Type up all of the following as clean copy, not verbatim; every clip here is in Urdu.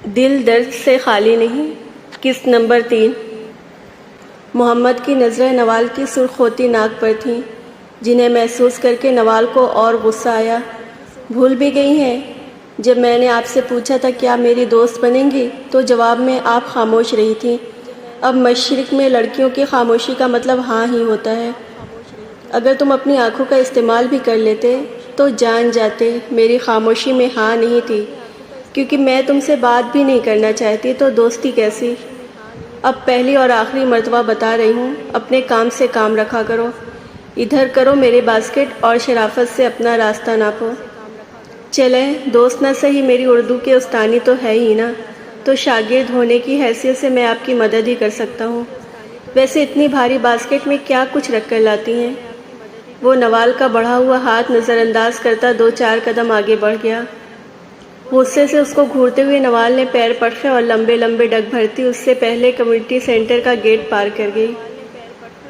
دل درد سے خالی نہیں۔ قسط نمبر 3۔ محمد کی نظریں نوال کی سرخ ہوتی ناک پر تھیں، جنہیں محسوس کر کے نوال کو اور غصہ آیا۔ بھول بھی گئی ہیں؟ جب میں نے آپ سے پوچھا تھا کیا میری دوست بنیں گی تو جواب میں آپ خاموش رہی تھیں۔ اب مشرق میں لڑکیوں کی خاموشی کا مطلب ہاں ہی ہوتا ہے۔ اگر تم اپنی آنکھوں کا استعمال بھی کر لیتے تو جان جاتے میری خاموشی میں ہاں نہیں تھی، کیونکہ میں تم سے بات بھی نہیں کرنا چاہتی تو دوستی کیسی؟ اب پہلی اور آخری مرتبہ بتا رہی ہوں، اپنے کام سے کام رکھا کرو۔ ادھر کرو میرے باسکٹ اور شرافت سے اپنا راستہ ناپو۔ چلیں، دوست نہ صحیح میری اردو کے استانی تو ہے ہی نا، تو شاگرد ہونے کی حیثیت سے میں آپ کی مدد ہی کر سکتا ہوں۔ ویسے اتنی بھاری باسکٹ میں کیا کچھ رکھ کر لاتی ہیں؟ وہ نوال کا بڑھا ہوا ہاتھ نظر انداز کرتا 2-4 قدم آگے بڑھ گیا۔ غصے سے اس کو گھورتے ہوئے نوال نے پیر پٹکے اور لمبے لمبے ڈگ بھرتی اس سے پہلے کمیونٹی سینٹر کا گیٹ پار کر گئی۔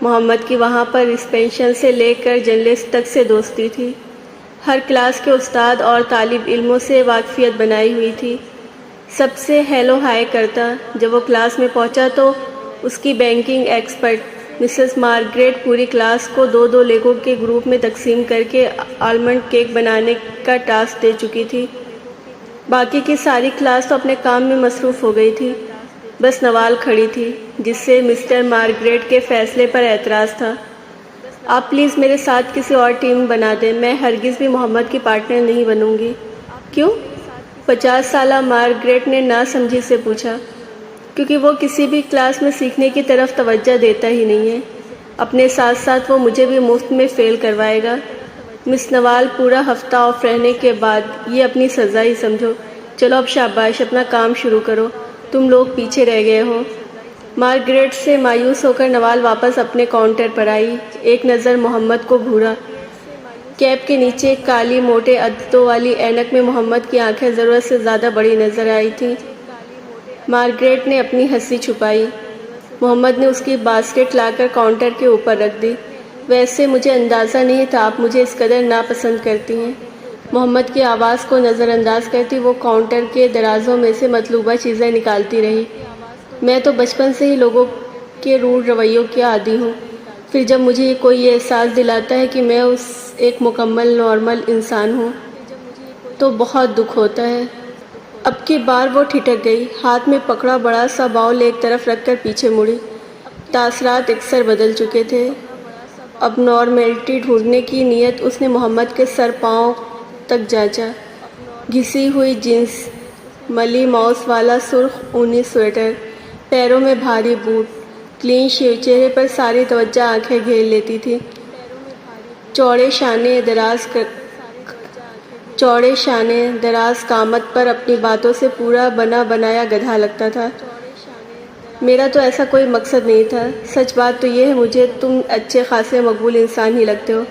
محمد کی وہاں پر ریسپشن سے لے کر جرنلسٹ تک سے دوستی تھی۔ ہر کلاس کے استاد اور طالب علموں سے واقفیت بنائی ہوئی تھی۔ سب سے ہیلو ہائی کرتا۔ جب وہ کلاس میں پہنچا تو اس کی بینکنگ ایکسپرٹ مسز مارگریٹ پوری کلاس کو 2-2 لیگوں کے گروپ میں تقسیم کر کے آلمنڈ کیک بنانے کا ٹاسک دے چکی تھی۔ باقی کی ساری کلاس تو اپنے کام میں مصروف ہو گئی تھی، بس نوال کھڑی تھی، جس سے مسٹر مارگریٹ کے فیصلے پر اعتراض تھا۔ آپ پلیز میرے ساتھ کسی اور ٹیم بنا دیں، میں ہرگز بھی محمد کی پارٹنر نہیں بنوں گی۔ کیوں؟ 50 سالہ مارگریٹ نے نا سمجھی سے پوچھا۔ کیونکہ وہ کسی بھی کلاس میں سیکھنے کی طرف توجہ دیتا ہی نہیں ہے، اپنے ساتھ ساتھ وہ مجھے بھی مفت میں فیل کروائے گا۔ مس نوال، پورا ہفتہ آف رہنے کے بعد یہ اپنی سزا ہی سمجھو۔ چلو اب شاباش، اپنا کام شروع کرو، تم لوگ پیچھے رہ گئے ہو۔ مارگریٹ سے مایوس ہو کر نوال واپس اپنے کاؤنٹر پر آئی، ایک نظر محمد کو گھورا۔ کیپ کے نیچے کالی موٹے عددوں والی اینک میں محمد کی آنکھیں ضرورت سے زیادہ بڑی نظر آئی تھیں۔ مارگریٹ نے اپنی ہنسی چھپائی۔ محمد نے اس کی باسکٹ لا کر کاؤنٹر کے اوپر رکھ دی۔ ویسے مجھے اندازہ نہیں تھا آپ مجھے اس قدر ناپسند کرتی ہیں۔ محمد کی آواز کو نظر انداز کرتی وہ کاؤنٹر کے درازوں میں سے مطلوبہ چیزیں نکالتی رہی۔ میں تو بچپن سے ہی لوگوں کے روڈ رویوں کی عادی ہوں، پھر جب مجھے کوئی یہ احساس دلاتا ہے کہ میں ایک مکمل نارمل انسان ہوں تو بہت دکھ ہوتا ہے۔ اب کی بار وہ ٹھٹک گئی، ہاتھ میں پکڑا بڑا سا باؤل ایک طرف رکھ کر پیچھے مڑی۔ تاثرات اکثر بدل چکے تھے۔ اب نارملٹی ڈھونڈنے کی نیت اس نے محمد کے سر پاؤں تک جانچا۔ گھسی ہوئی جینس، ملی ماؤس والا سرخ اونی سویٹر، پیروں میں بھاری بوٹ، کلین شیو، چہرے پر ساری توجہ آنکھیں گھیر لیتی تھی۔ چوڑے شانے دراز قامت پر اپنی باتوں سے پورا بنا بنایا گدھا لگتا تھا۔ میرا تو ایسا کوئی مقصد نہیں تھا، سچ بات تو یہ ہے مجھے تم اچھے خاصے مقبول انسان ہی لگتے ہو،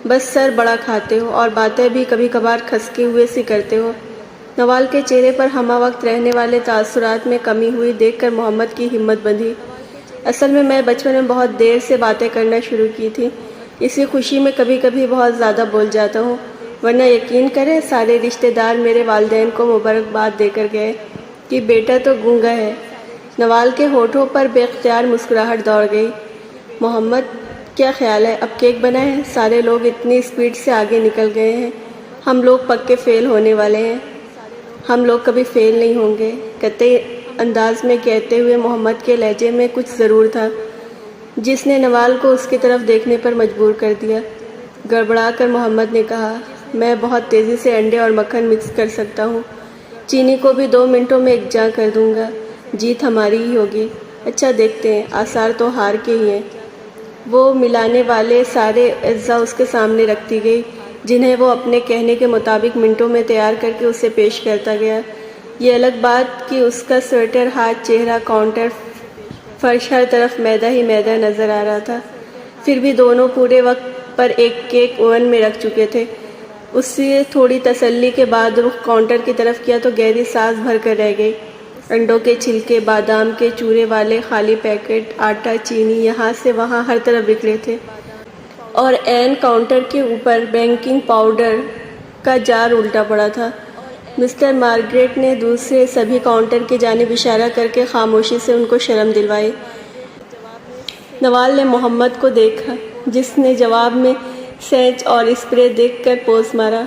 بس سر بڑا کھاتے ہو اور باتیں بھی کبھی کبھار کھسکے ہوئے سی کرتے ہو۔ نوال کے چہرے پر ہمہ وقت رہنے والے تاثرات میں کمی ہوئی دیکھ کر محمد کی ہمت بندھی۔ اصل میں بچپن میں بہت دیر سے باتیں کرنا شروع کی تھی، اسی خوشی میں کبھی کبھی بہت زیادہ بول جاتا ہوں، ورنہ یقین کریں سارے رشتہ دار میرے والدین کو مبارکباد دے کر گئے کہ بیٹا تو گونگا ہے۔ نوال کے ہونٹوں پر بے اختیار مسکراہٹ دوڑ گئی۔ محمد، کیا خیال ہے اب کیک بنائیں؟ سارے لوگ اتنی اسپیڈ سے آگے نکل گئے ہیں، ہم لوگ پکے فیل ہونے والے ہیں۔ ہم لوگ کبھی فیل نہیں ہوں گے، قطعی انداز میں کہتے ہوئے محمد کے لہجے میں کچھ ضرور تھا جس نے نوال کو اس کی طرف دیکھنے پر مجبور کر دیا۔ گڑبڑا کر محمد نے کہا، میں بہت تیزی سے انڈے اور مکھن مکس کر سکتا ہوں، چینی کو بھی 2 منٹوں میں یکجا کر دوں گا، جیت ہماری ہی ہوگی۔ اچھا دیکھتے ہیں، آثار تو ہار کے ہی ہیں۔ وہ ملانے والے سارے اجزاء اس کے سامنے رکھتی گئی، جنہیں وہ اپنے کہنے کے مطابق منٹوں میں تیار کر کے اسے پیش کرتا گیا۔ یہ الگ بات کہ اس کا سویٹر، ہاتھ، چہرہ، کاؤنٹر، فرش، ہر طرف میدا ہی میدا نظر آ رہا تھا، پھر بھی دونوں پورے وقت پر ایک کیک اوون میں رکھ چکے تھے۔ اس سے تھوڑی تسلی کے بعد رخ کاؤنٹر کی طرف کیا تو گہری سانس بھر کر رہ گئی۔ انڈوں کے چھلکے، بادام کے چورے والے خالی پیکٹ، آٹا، چینی یہاں سے وہاں ہر طرف بکھرے تھے، اور عین کاؤنٹر کے اوپر بیکنگ پاؤڈر کا جار الٹا پڑا تھا۔ مسٹر مارگریٹ نے دوسرے سبھی کاؤنٹر کی جانب اشارہ کر کے خاموشی سے ان کو شرم دلوائی۔ نوال نے محمد کو دیکھا، جس نے جواب میں سینچ اور اسپرے دیکھ کر پوز مارا۔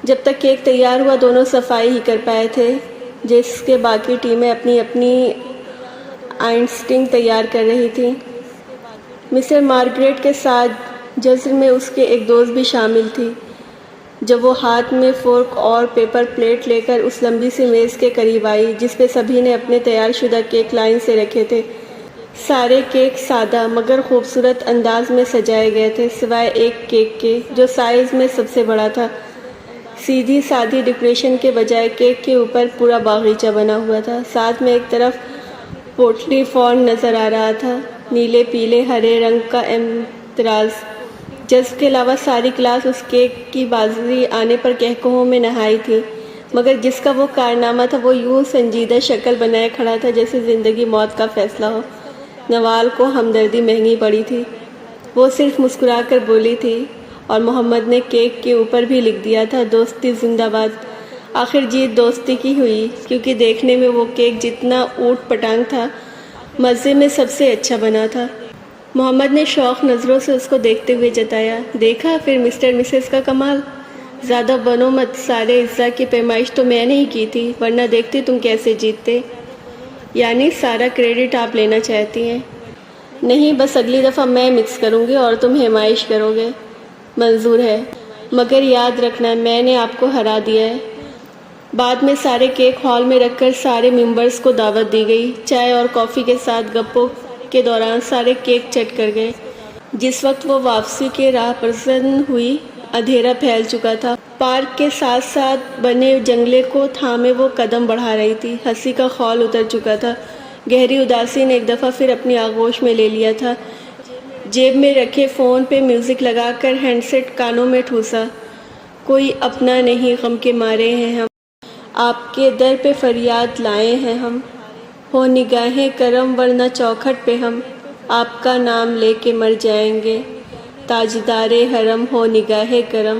جب تک کیک تیار ہوا دونوں صفائی ہی کر پائے تھے، جس کے باقی ٹیمیں اپنی اپنی آئسنگ تیار کر رہی تھیں۔ مسٹر مارگریٹ کے ساتھ جزر میں اس کے ایک دوست بھی شامل تھی، جب وہ ہاتھ میں فورک اور پیپر پلیٹ لے کر اس لمبی سی میز کے قریب آئی جس پہ سبھی نے اپنے تیار شدہ کیک لائن سے رکھے تھے۔ سارے کیک سادہ مگر خوبصورت انداز میں سجائے گئے تھے، سوائے ایک کیک کے جو سائز میں سب سے بڑا تھا۔ سیدھی سادھی ڈیکوریشن کے بجائے کیک کے اوپر پورا باغیچہ بنا ہوا تھا، ساتھ میں ایک طرف پوٹلی فون نظر آ رہا تھا، نیلے پیلے ہرے رنگ کا امتراز۔ جس کے علاوہ ساری کلاس اس کیک کی بازی آنے پر کہکہوں میں نہائی تھی، مگر جس کا وہ کارنامہ تھا وہ یوں سنجیدہ شکل بنائے کھڑا تھا جیسے زندگی موت کا فیصلہ ہو۔ نوال کو ہمدردی مہنگی پڑی تھی، وہ صرف مسکرا کر بولی تھی، اور محمد نے کیک کے اوپر بھی لکھ دیا تھا دوستی زندہ باد۔ آخر جیت دوستی کی ہوئی، کیونکہ دیکھنے میں وہ کیک جتنا اوٹ پٹانگ تھا، مزے میں سب سے اچھا بنا تھا۔ محمد نے شوق نظروں سے اس کو دیکھتے ہوئے جتایا۔ دیکھا پھر مسٹر مسز کا کمال؟ زیادہ بنو مت، سارے اجزاء کی پیمائش تو میں نے ہی کی تھی، ورنہ دیکھتی تم کیسے جیتتے۔ یعنی سارا کریڈٹ آپ لینا چاہتی ہیں؟ نہیں، بس اگلی دفعہ میں مکس کروں گی اور تم حمائش کرو گے۔ منظور ہے، مگر یاد رکھنا میں نے آپ کو ہرا دیا ہے۔ بعد میں سارے کیک ہال میں رکھ کر سارے ممبرز کو دعوت دی گئی۔ چائے اور کافی کے ساتھ گپوں کے دوران سارے کیک چٹ کر گئے۔ جس وقت وہ واپسی کے راہ پر زن ہوئی، اندھیرا پھیل چکا تھا۔ پارک کے ساتھ ساتھ بنے جنگلے کو تھامے وہ قدم بڑھا رہی تھی۔ ہنسی کا خول اتر چکا تھا، گہری اداسی نے ایک دفعہ پھر اپنی آغوش میں لے لیا تھا۔ جیب میں رکھے فون پہ میوزک لگا کر ہینڈ سیٹ کانوں میں ٹھوسا۔ کوئی اپنا نہیں، غم کے مارے ہیں ہم، آپ کے در پہ فریاد لائے ہیں ہم، ہو نگاہیں کرم ورنہ چوکھٹ پہ ہم آپ کا نام لے کے مر جائیں گے، تاجدار حرم ہو نگاہ کرم۔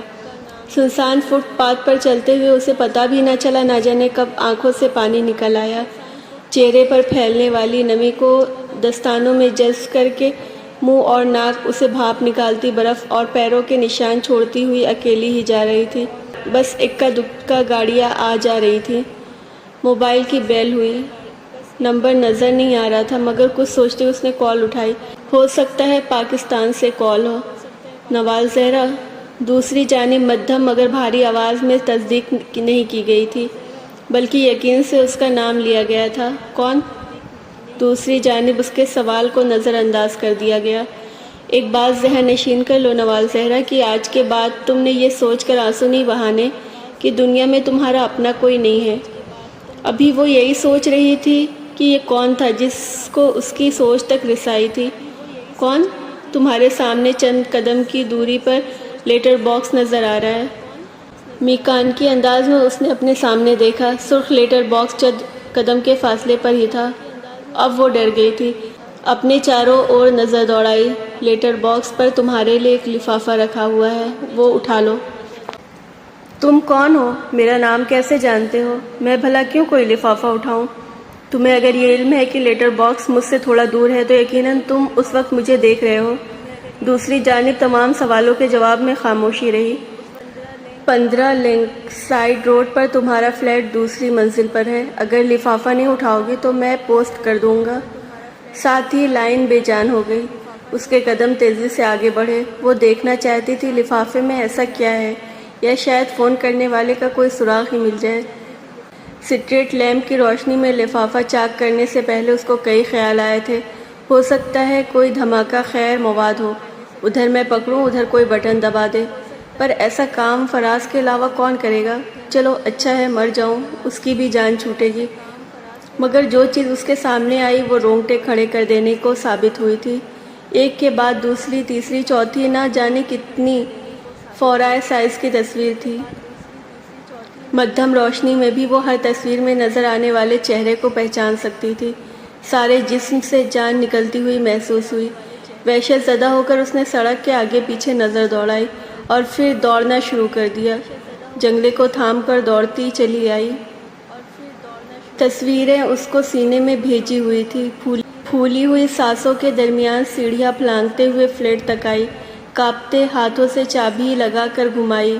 سنسان فٹ پاتھ پر چلتے ہوئے اسے پتہ بھی نہ چلا، نہ جانے کب آنکھوں سے پانی نکل آیا۔ چہرے پر پھیلنے والی نمی کو دستانوں میں جذب کر کے منہ اور ناک اسے بھاپ نکالتی برف اور پیروں کے نشان چھوڑتی ہوئی اکیلی ہی جا رہی تھی۔ بس اکا دکا گاڑیاں آ جا رہی تھیں۔ موبائل کی بیل ہوئی، نمبر نظر نہیں آ رہا تھا، مگر کچھ سوچتے اس نے کال اٹھائی۔ ہو سکتا ہے پاکستان سے کال ہو۔ نوال زہرا؟ دوسری جانب مدھم مگر بھاری آواز میں تصدیق نہیں کی گئی تھی، بلکہ یقین سے اس کا نام لیا گیا تھا۔ کون؟ دوسری جانب اس کے سوال کو نظر انداز کر دیا گیا۔ ایک بات ذہن نشین کر لو نوال زہرا کہ آج کے بعد تم نے یہ سوچ کر آنسو نہیں بہانے کہ دنیا میں تمہارا اپنا کوئی نہیں ہے۔ ابھی وہ یہی سوچ رہی تھی کہ یہ کون تھا جس کو اس کی سوچ تک رسائی تھی۔ کون؟ تمہارے سامنے چند قدم کی دوری پر لیٹر باکس نظر آ رہا ہے۔ میکانکی انداز میں اس نے اپنے سامنے دیکھا، سرخ لیٹر باکس چند قدم کے فاصلے پر ہی تھا۔ اب وہ ڈر گئی تھی، اپنے چاروں اور نظر دوڑائی۔ لیٹر باکس پر تمہارے لیے ایک لفافہ رکھا ہوا ہے، وہ اٹھا لو۔ تم کون ہو؟ میرا نام کیسے جانتے ہو؟ میں بھلا کیوں کوئی لفافہ اٹھاؤں؟ تمہیں اگر یہ علم ہے کہ لیٹر باکس مجھ سے تھوڑا دور ہے تو یقیناً تم اس وقت مجھے دیکھ رہے ہو۔ دوسری جانب تمام سوالوں کے جواب میں خاموشی رہی۔ 15 لنک سائیڈ روڈ پر تمہارا فلیٹ دوسری منزل پر ہے۔ اگر لفافہ نہیں اٹھاؤ گی تو میں پوسٹ کر دوں گا۔ ساتھ ہی لائن بے جان ہو گئی۔ اس کے قدم تیزی سے آگے بڑھے۔ وہ دیکھنا چاہتی تھی لفافے میں ایسا کیا ہے، یا شاید فون کرنے والے کا کوئی سراغ ہی مل جائے۔ سٹریٹ لیمپ کی روشنی میں لفافہ چاک کرنے سے پہلے اس کو کئی خیال آئے تھے۔ ہو سکتا ہے کوئی دھماکہ خیر مواد ہو، ادھر میں پکڑوں ادھر کوئی بٹن دبا دے، پر ایسا کام فراز کے علاوہ کون کرے گا؟ چلو اچھا ہے مر جاؤں، اس کی بھی جان چھوٹے گی۔ مگر جو چیز اس کے سامنے آئی وہ رونگٹے کھڑے کر دینے کو ثابت ہوئی تھی۔ ایک کے بعد دوسری، تیسری، چوتھی، نہ جانے کتنی فورائے سائز کی تصویر تھی۔ مدھم روشنی میں بھی وہ ہر تصویر میں نظر آنے والے چہرے کو پہچان سکتی تھی۔ سارے جسم سے جان نکلتی ہوئی محسوس ہوئی۔ وحشت زدہ ہو کر اس نے سڑک کے آگے پیچھے نظر دوڑائی اور پھر دوڑنا شروع کر دیا۔ جنگلے کو تھام کر دوڑتی چلی آئی۔ تصویریں اس کو سینے میں بھیجی ہوئی تھی۔ پھولی ہوئی سانسوں کے درمیان سیڑھیاں پھلانگتے ہوئے فلیٹ تک آئی، کانپتے ہاتھوں سے چابی لگا کر گھمائی۔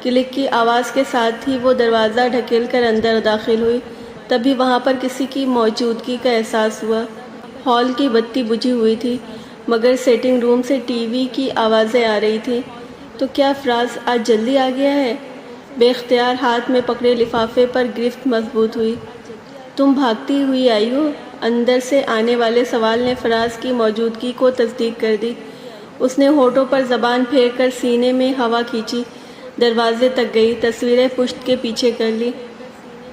کلک کی آواز کے ساتھ ہی وہ دروازہ ڈھکیل کر اندر داخل ہوئی۔ تبھی وہاں پر کسی کی موجودگی کا احساس ہوا۔ ہال کی بتی بجھی ہوئی تھی، مگر سیٹنگ روم سے ٹی وی کی آوازیں آ رہی تھیں۔ تو کیا فراز آج جلدی آ گیا ہے؟ بے اختیار ہاتھ میں پکڑے لفافے پر گرفت مضبوط ہوئی۔ تم بھاگتی ہوئی آئی ہو؟ اندر سے آنے والے سوال نے فراز کی موجودگی کو تصدیق کر دی۔ اس نے ہونٹوں پر زبان پھیر کر سینے میں ہوا کھینچی، دروازے تک گئی، تصویریں پشت کے پیچھے کر لی۔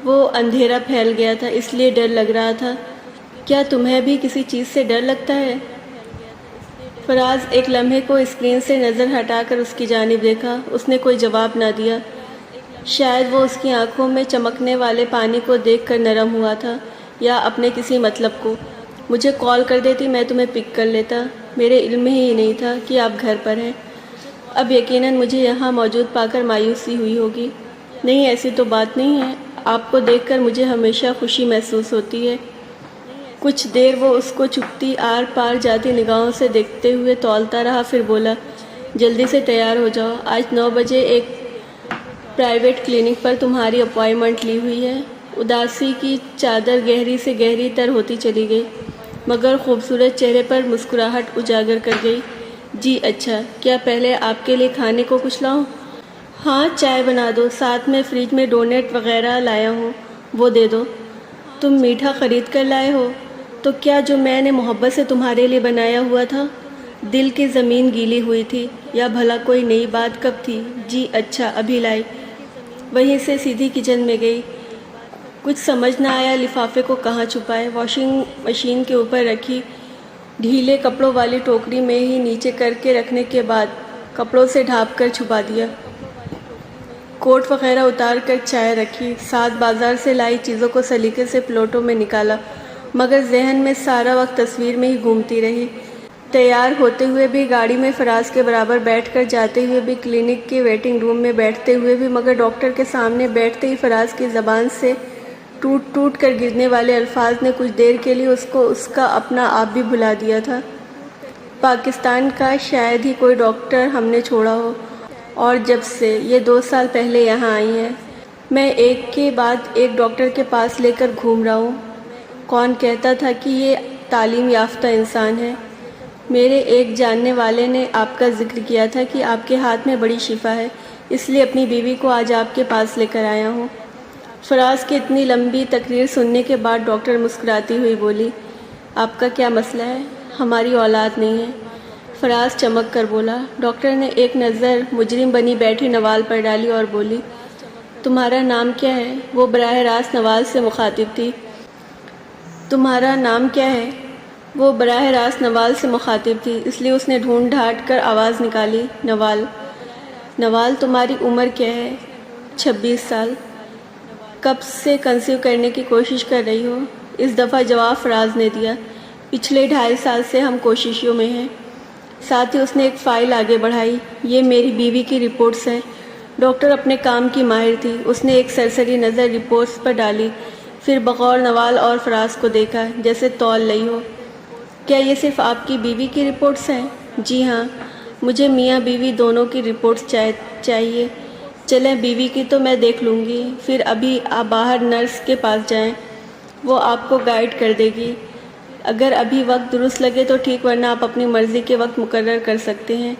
وہ اندھیرا پھیل گیا تھا، اس لیے ڈر لگ رہا تھا۔ کیا تمہیں بھی کسی چیز سے ڈر لگتا ہے؟ فراز ایک لمحے کو اسکرین سے نظر ہٹا کر اس کی جانب دیکھا۔ اس نے کوئی جواب نہ دیا۔ شاید وہ اس کی آنکھوں میں چمکنے والے پانی کو دیکھ کر نرم ہوا تھا، یا اپنے کسی مطلب کو۔ مجھے کال کر دیتی، میں تمہیں پک کر لیتا۔ میرے علم میں ہی نہیں تھا کہ آپ گھر پر ہیں۔ اب یقیناً مجھے یہاں موجود پا کر مایوسی ہوئی ہوگی۔ نہیں، ایسی تو بات نہیں ہے۔ آپ کو دیکھ کر مجھے ہمیشہ خوشی محسوس ہوتی ہے۔ کچھ دیر وہ اس کو چپتی آر پار جاتی نگاہوں سے دیکھتے ہوئے تولتا رہا، پھر بولا، جلدی سے تیار ہو جاؤ، آج 9 بجے ایک پرائیویٹ کلینک پر تمہاری اپائنٹمنٹ لی ہوئی ہے۔ اداسی کی چادر گہری سے گہری تر ہوتی چلی گئی، مگر خوبصورت چہرے پر مسکراہٹ اجاگر کر گئی۔ جی اچھا، کیا پہلے آپ کے لیے کھانے کو کچھ لاؤں؟ ہاں، چائے بنا دو، ساتھ میں فریج میں ڈونٹ وغیرہ لایا ہوں، وہ دے دو۔ تم میٹھا خرید کر لائے ہو؟ تو کیا جو میں نے محبت سے تمہارے لیے بنایا ہوا تھا؟ دل کی زمین گیلی ہوئی تھی، یا بھلا کوئی نئی بات کب تھی؟ جی اچھا، ابھی لائی۔ وہیں سے سیدھی کچن میں گئی۔ کچھ سمجھ نہ آیا لفافے کو کہاں چھپائے۔ واشنگ مشین کے اوپر رکھی ڈھیلے کپڑوں والی ٹوکری میں ہی نیچے کر کے رکھنے کے بعد کپڑوں سے ڈھانپ کر چھپا دیا۔ کوٹ وغیرہ اتار کر چائے رکھی، ساتھ بازار سے لائی چیزوں کو سلیقے سے پلیٹوں میں نکالا، مگر ذہن میں سارا وقت تصویر میں ہی گھومتی رہی۔ تیار ہوتے ہوئے بھی، گاڑی میں فراز کے برابر بیٹھ کر جاتے ہوئے بھی، کلینک کے ویٹنگ روم میں بیٹھتے ہوئے بھی، مگر ڈاکٹر کے سامنے بیٹھتے ہی فراز کی زبان سے ٹوٹ ٹوٹ کر گرنے والے الفاظ نے کچھ دیر کے لیے اس کو اس کا اپنا آپ بھی بھلا دیا تھا۔ پاکستان کا شاید ہی کوئی ڈاکٹر ہم نے چھوڑا ہو، اور جب سے یہ 2 سال پہلے یہاں آئی ہیں، میں ایک کے بعد ایک ڈاکٹر کے پاس لے کر گھوم رہا ہوں۔ کون کہتا تھا کہ یہ تعلیم یافتہ انسان ہے؟ میرے ایک جاننے والے نے آپ کا ذکر کیا تھا کہ آپ کے ہاتھ میں بڑی شفا ہے، اس لیے اپنی بیوی کو آج آپ کے پاس لے کر آیا ہوں۔ فراز کی اتنی لمبی تقریر سننے کے بعد ڈاکٹر مسکراتی ہوئی بولی، آپ کا کیا مسئلہ ہے؟ ہماری اولاد نہیں ہے، فراز چمک کر بولا۔ ڈاکٹر نے ایک نظر مجرم بنی بیٹھی نوال پر ڈالی اور بولی، تمہارا نام کیا ہے؟ وہ براہ راست نوال سے مخاطب تھی۔ تمہارا نام کیا ہے؟ وہ براہ راست نوال سے مخاطب تھی، اس لیے اس نے ڈھونڈ ڈھانٹ کر آواز نکالی، نوال۔ نوال، تمہاری عمر کیا ہے؟ 26 سال۔ کب سے کنسیو کرنے کی کوشش کر رہی ہو؟ اس دفعہ جواب فراز نے دیا، پچھلے 2.5 سال سے ہم کوششوں میں ہیں۔ ساتھ ہی اس نے ایک فائل آگے بڑھائی، یہ میری بیوی کی رپورٹس ہیں۔ ڈاکٹر اپنے کام کی ماہر تھی، اس نے ایک سرسری نظر رپورٹس پر ڈالی، پھر بغور نوال اور فراز کو دیکھا، جیسے تول رہی ہو۔ کیا یہ صرف آپ کی بیوی کی رپورٹس ہیں؟ جی ہاں، مجھے میاں بیوی دونوں کی رپورٹس چاہیے۔ چلیں، بیوی کی تو میں دیکھ لوں گی، پھر ابھی آپ باہر نرس کے پاس جائیں، وہ آپ کو گائیڈ کر دے گی۔ اگر ابھی وقت درست لگے تو ٹھیک، ورنہ آپ اپنی مرضی کے وقت مقرر کر سکتے ہیں۔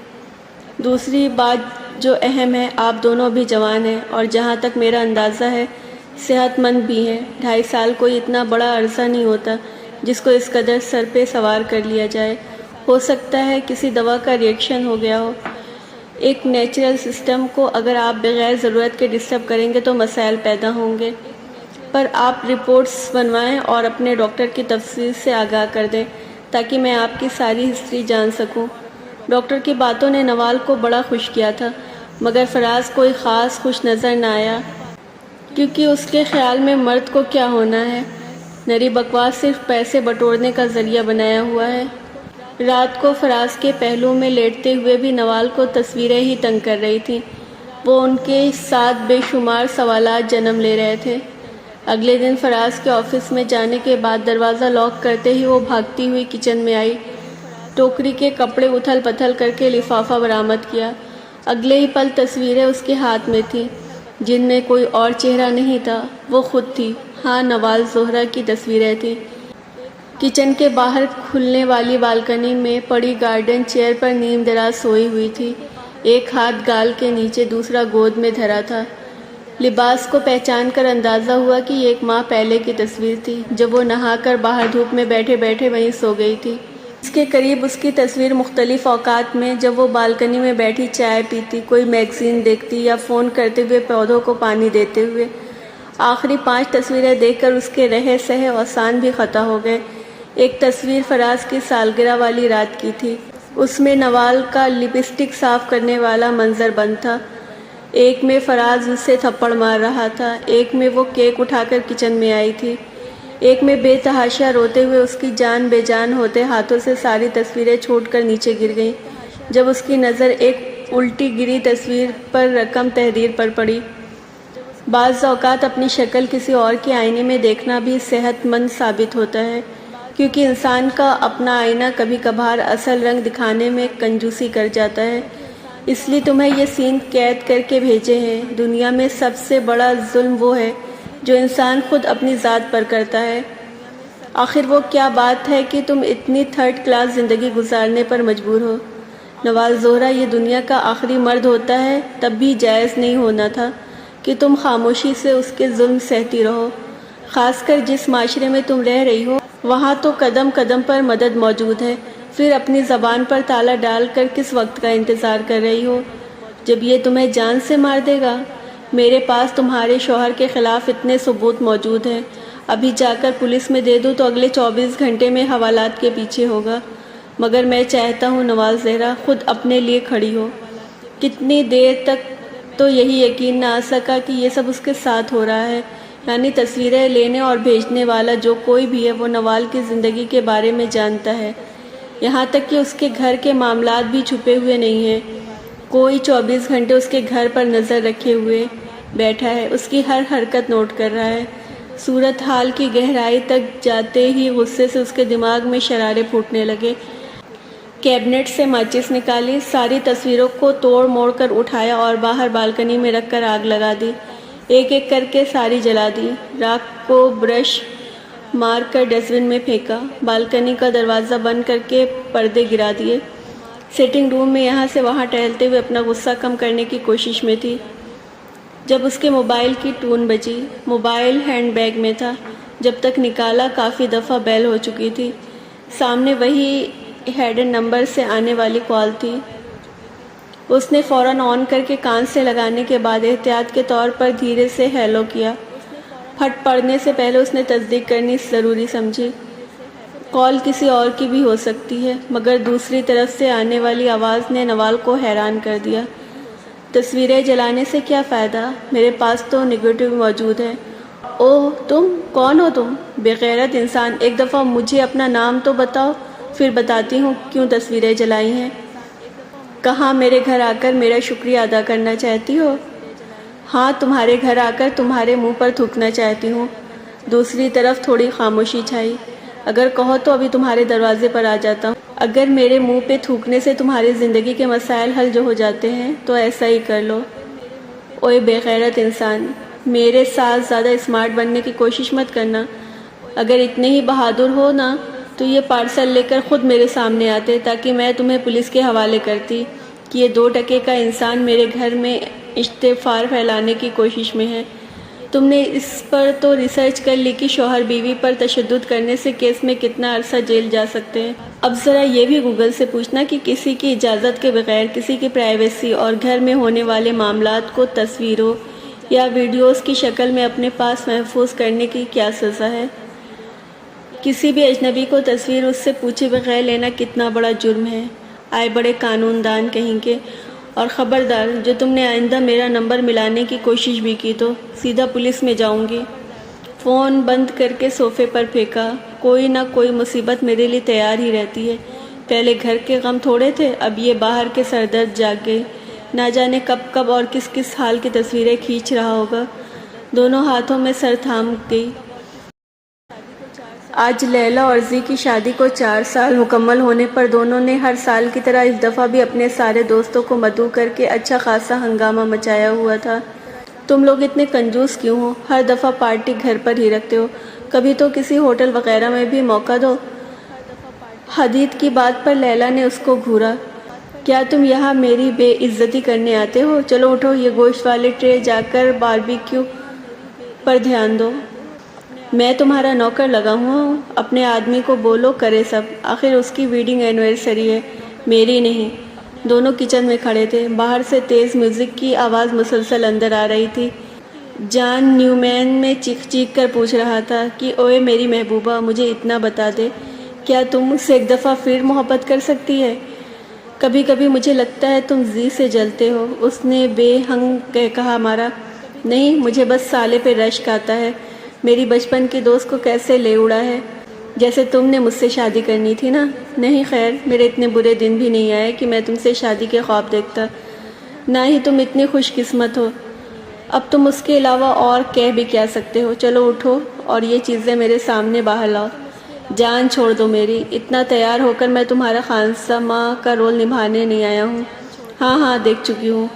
دوسری بات جو اہم ہے، آپ دونوں ابھی جوان ہیں، اور جہاں تک میرا اندازہ ہے صحت مند بھی ہیں۔ 2.5 سال کوئی اتنا بڑا عرصہ نہیں ہوتا جس کو اس قدر سر پہ سوار کر لیا جائے۔ ہو سکتا ہے کسی دوا کا ری ایکشن ہو گیا ہو۔ ایک نیچرل سسٹم کو اگر آپ بغیر ضرورت کے ڈسٹرب کریں گے تو مسائل پیدا ہوں گے۔ پر آپ رپورٹس بنوائیں اور اپنے ڈاکٹر کی تفصیل سے آگاہ کر دیں تاکہ میں آپ کی ساری ہسٹری جان سکوں۔ ڈاکٹر کی باتوں نے نوال کو بڑا خوش کیا تھا، مگر فراز کوئی خاص خوش نظر نہ آیا، کیونکہ اس کے خیال میں مرد کو کیا ہونا ہے، نری بکواس صرف پیسے بٹورنے کا ذریعہ بنایا ہوا ہے۔ رات کو فراز کے پہلو میں لیٹتے ہوئے بھی نوال کو تصویریں ہی تنگ کر رہی تھیں۔ وہ ان کے ساتھ بے شمار سوالات جنم لے رہے تھے۔ اگلے دن فراز کے آفس میں جانے کے بعد دروازہ لاک کرتے ہی وہ بھاگتی ہوئی کچن میں آئی، ٹوکری کے کپڑے اتھل پتھل کر کے لفافہ برآمد کیا۔ اگلے ہی پل تصویریں اس کے ہاتھ میں تھیں، جن میں کوئی اور چہرہ نہیں تھا، وہ خود تھی۔ ہاں، نوال زہرہ کی تصویریں تھیں۔ کچن کے باہر کھلنے والی بالکنی میں پڑی گارڈن چیئر پر نیم دراز سوئی ہوئی تھی، ایک ہاتھ گال کے نیچے، دوسرا گود میں دھرا تھا۔ لباس کو پہچان کر اندازہ ہوا کہ یہ 1 ماہ پہلے کی تصویر تھی، جب وہ نہا کر باہر دھوپ میں بیٹھے بیٹھے وہیں سو گئی تھی۔ اس کے قریب اس کی تصویر مختلف اوقات میں، جب وہ بالکنی میں بیٹھی چائے پیتی، کوئی میگزین دیکھتی یا فون کرتے ہوئے پودوں کو پانی دیتے ہوئے۔ آخری 5 تصویریں دیکھ کر اس کے رہے سہے اوسان بھی خطا ہو گئے۔ ایک تصویر فراز کی سالگرہ والی رات کی تھی، اس میں نوال کا لپسٹک صاف کرنے والا منظر بند تھا۔ ایک میں فراز اسے تھپڑ مار رہا تھا، ایک میں وہ کیک اٹھا کر کچن میں آئی تھی، ایک میں بے تحاشا روتے ہوئے اس کی جان بے جان ہوتے ہاتھوں سے ساری تصویریں چھوٹ کر نیچے گر گئیں۔ جب اس کی نظر ایک الٹی گری تصویر پر رقم تحریر پر پڑی۔ بعض اوقات اپنی شکل کسی اور کے آئینے میں دیکھنا بھی صحت مند ثابت ہوتا ہے، کیونکہ انسان کا اپنا آئینہ کبھی کبھار اصل رنگ دکھانے میں کنجوسی کر جاتا ہے۔ اس لیے تمہیں یہ سین قید کر کے بھیجے ہیں۔ دنیا میں سب سے بڑا ظلم وہ ہے جو انسان خود اپنی ذات پر کرتا ہے۔ آخر وہ کیا بات ہے کہ تم اتنی 3rd کلاس زندگی گزارنے پر مجبور ہو؟ نوال زہرہ یہ دنیا کا آخری مرد ہوتا ہے، تب بھی جائز نہیں ہونا تھا کہ تم خاموشی سے اس کے ظلم سہتی رہو۔ خاص کر جس معاشرے میں تم رہ رہی ہو، وہاں تو قدم قدم پر مدد موجود ہے، پھر اپنی زبان پر تالا ڈال کر کس وقت کا انتظار کر رہی ہو جب یہ تمہیں جان سے مار دے گا؟ میرے پاس تمہارے شوہر کے خلاف اتنے ثبوت موجود ہیں، ابھی جا کر پولیس میں دے دوں تو اگلے 24 گھنٹے میں حوالات کے پیچھے ہوگا، مگر میں چاہتا ہوں نوال زہرہ خود اپنے لیے کھڑی ہو۔ کتنی دیر تک تو یہی یقین نہ آ سکا کہ یہ سب اس کے ساتھ ہو رہا ہے، یعنی تصویریں لینے اور بھیجنے والا جو کوئی بھی ہے وہ نوال کی زندگی کے بارے میں جانتا ہے، یہاں تک کہ اس کے گھر کے معاملات بھی چھپے ہوئے نہیں ہیں۔ کوئی 24 گھنٹے اس کے گھر پر نظر رکھے ہوئے بیٹھا ہے، اس کی ہر حرکت نوٹ کر رہا ہے۔ صورتحال کی گہرائی تک جاتے ہی غصے سے اس کے دماغ میں شرارے پھوٹنے لگے۔ کیبنٹ سے ماچس نکالی، ساری تصویروں کو توڑ موڑ کر اٹھایا اور باہر بالکنی میں رکھ کر آگ لگا دی، ایک ایک کر کے ساری جلا دی۔ راکھ کو برش مار کر ڈسٹ بن میں پھینکا، بالکنی کا دروازہ بند کر کے پردے گرا دیے۔ سٹنگ روم میں یہاں سے وہاں ٹہلتے ہوئے اپنا غصہ کم کرنے کی کوشش میں تھی، جب اس کے موبائل کی ٹون بجی۔ موبائل ہینڈ بیگ میں تھا، جب تک نکالا کافی دفعہ بیل ہو چکی تھی۔ سامنے وہی ہیڈن نمبر سے آنے والی کال تھی۔ اس نے فوراً آن کر کے کان سے لگانے کے بعد احتیاط کے طور پر دھیرے سے ہیلو کیا۔ پھٹ پڑنے سے پہلے اس نے تصدیق کرنی ضروری سمجھی، کال کسی اور کی بھی ہو سکتی ہے، مگر دوسری طرف سے آنے والی آواز نے نوال کو حیران کر دیا۔ تصویریں جلانے سے کیا فائدہ؟ میرے پاس تو نگیٹو موجود ہے۔ اوہ، تم کون ہو؟ تم بے غیرت انسان، ایک دفعہ مجھے اپنا نام تو بتاؤ، پھر بتاتی ہوں کیوں تصویریں جلائی ہیں۔ کہاں میرے گھر آ کر میرا شکریہ ادا کرنا چاہتی ہو؟ ہاں، تمہارے گھر آ کر تمہارے منہ پر تھوکنا چاہتی ہوں۔ دوسری طرف تھوڑی خاموشی چھائی۔ اگر کہو تو ابھی تمہارے دروازے پر آ جاتا ہوں۔ اگر میرے منہ پہ تھوکنے سے تمہاری زندگی کے مسائل حل جو ہو جاتے ہیں تو ایسا ہی کر لو۔ اوئے بے غیرت انسان، میرے ساتھ زیادہ اسمارٹ بننے کی کوشش مت کرنا۔ اگر اتنے ہی بہادر ہو نا تو یہ پارسل لے کر خود میرے سامنے آتے تاکہ میں تمہیں پولیس کے حوالے کرتی کہ یہ 2 ٹکے کا انسان میرے گھر میں اشتعال پھیلانے کی کوشش میں ہے۔ تم نے اس پر تو ریسرچ کر لی کہ شوہر بیوی پر تشدد کرنے سے کیس میں کتنا عرصہ جیل جا سکتے ہیں۔ اب ذرا یہ بھی گوگل سے پوچھنا کہ کسی کی اجازت کے بغیر کسی کی پرائیویسی اور گھر میں ہونے والے معاملات کو تصویروں یا ویڈیوز کی شکل میں اپنے پاس محفوظ کرنے کی کیا سزا ہے۔ کسی بھی اجنبی کو تصویر اس سے پوچھے بغیر لینا کتنا بڑا جرم ہے۔ آئے بڑے قانون دان کہیں کے، اور خبردار جو تم نے آئندہ میرا نمبر ملانے کی کوشش بھی کی تو سیدھا پولیس میں جاؤں گی۔ فون بند کر کے صوفے پر پھینکا۔ کوئی نہ کوئی مصیبت میرے لیے تیار ہی رہتی ہے۔ پہلے گھر کے غم تھوڑے تھے، اب یہ باہر کے سردرد جاگ گئے۔ نہ جانے کب کب اور کس کس حال کی تصویریں کھینچ رہا ہوگا۔ دونوں ہاتھوں میں سر تھام گئی۔ آج لیلا اور زی کی شادی کو 4 سال مکمل ہونے پر دونوں نے ہر سال کی طرح اس دفعہ بھی اپنے سارے دوستوں کو مدعو کر کے اچھا خاصا ہنگامہ مچایا ہوا تھا۔ تم لوگ اتنے کنجوس کیوں ہو؟ ہر دفعہ پارٹی گھر پر ہی رکھتے ہو، کبھی تو کسی ہوٹل وغیرہ میں بھی موقع دو۔ حدید کی بات پر لیلا نے اس کو گھورا۔ کیا تم یہاں میری بے عزتی کرنے آتے ہو؟ چلو اٹھو، یہ گوشت والے ٹرے جا کر باربیکیو پر دھیان دو۔ میں تمہارا نوکر لگا ہوا ہوں، اپنے آدمی کو بولو کرے سب، آخر اس کی ویڈنگ اینیورسری ہے، میری نہیں۔ دونوں کچن میں کھڑے تھے، باہر سے تیز میوزک کی آواز مسلسل اندر آ رہی تھی۔ جان نیومین میں چیخ چیخ کر پوچھ رہا تھا کہ اوئے میری محبوبہ، مجھے اتنا بتا دے، کیا تم مجھ سے ایک دفعہ پھر محبت کر سکتی ہے؟ کبھی کبھی مجھے لگتا ہے تم زی سے جلتے ہو۔ اس نے بے ہنگ کہا مارا۔ نہیں، مجھے بس سالے پہ رشک آتا ہے، میری بچپن کی دوست کو کیسے لے اڑا ہے، جیسے تم نے مجھ سے شادی کرنی تھی نا۔ نہیں خیر، میرے اتنے برے دن بھی نہیں آئے کہ میں تم سے شادی کے خواب دیکھتا، نہ ہی تم اتنی خوش قسمت ہو۔ اب تم اس کے علاوہ اور کہہ بھی کیا سکتے ہو؟ چلو اٹھو اور یہ چیزیں میرے سامنے باہر لاؤ۔ جان چھوڑ دو میری، اتنا تیار ہو کر میں تمہارا خانسمہ کا رول نبھانے نہیں آیا ہوں۔ ہاں دیکھ چکی ہوں،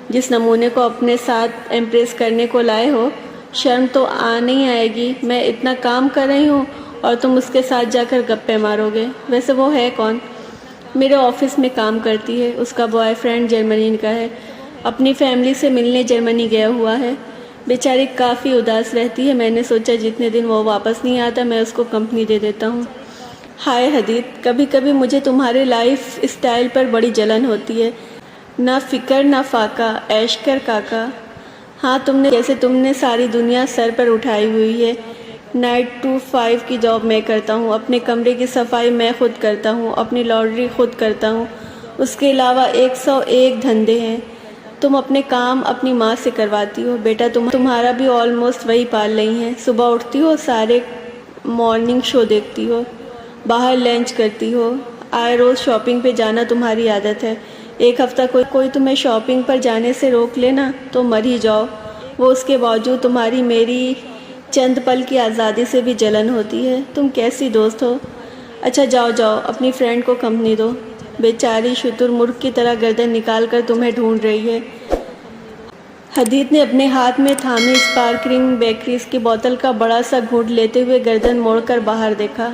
جس نمونے کو اپنے ساتھ امپریس کرنے کو لائے ہو، شرم تو نہیں آئے گی؟ میں اتنا کام کر رہی ہوں اور تم اس کے ساتھ جا کر گپے مارو گے؟ ویسے وہ ہے کون؟ میرے آفس میں کام کرتی ہے، اس کا بوائے فرینڈ جرمنی کا ہے، اپنی فیملی سے ملنے جرمنی گیا ہوا ہے، بیچاری کافی اداس رہتی ہے۔ میں نے سوچا جتنے دن وہ واپس نہیں آتا میں اس کو کمپنی دے دیتا ہوں۔ ہائے حدید، کبھی کبھی مجھے تمہارے لائف اسٹائل پر بڑی جلن ہوتی ہے، نہ فکر نہ فاقہ، عیش کر کاکا۔ ہاں، تم نے ساری دنیا سر پر اٹھائی ہوئی ہے۔ 9 to 5 کی جاب میں کرتا ہوں، اپنے کمرے کی صفائی میں خود کرتا ہوں، اپنی لانڈری خود کرتا ہوں، اس کے علاوہ 101 دھندے ہیں۔ تم اپنے کام اپنی ماں سے کرواتی ہو، بیٹا تمہارا بھی آلموسٹ وہی پال رہی ہیں۔ صبح اٹھتی ہو، سارے مارننگ شو دیکھتی ہو، باہر لنچ کرتی ہو، آئے روز شاپنگ پہ جانا تمہاری عادت ہے۔ ایک ہفتہ کوئی تمہیں شاپنگ پر جانے سے روک لینا تو مر ہی جاؤ۔ وہ اس کے باوجود تمہاری میری چند پل کی آزادی سے بھی جلن ہوتی ہے۔ تم کیسی دوست ہو؟ اچھا جاؤ، اپنی فرینڈ کو کمپنی دو، بیچاری شتر مرغ کی طرح گردن نکال کر تمہیں ڈھونڈ رہی ہے۔ حدید نے اپنے ہاتھ میں تھامی اسپارکلنگ بیکریز کی بوتل کا بڑا سا گھونٹ لیتے ہوئے گردن موڑ کر باہر دیکھا۔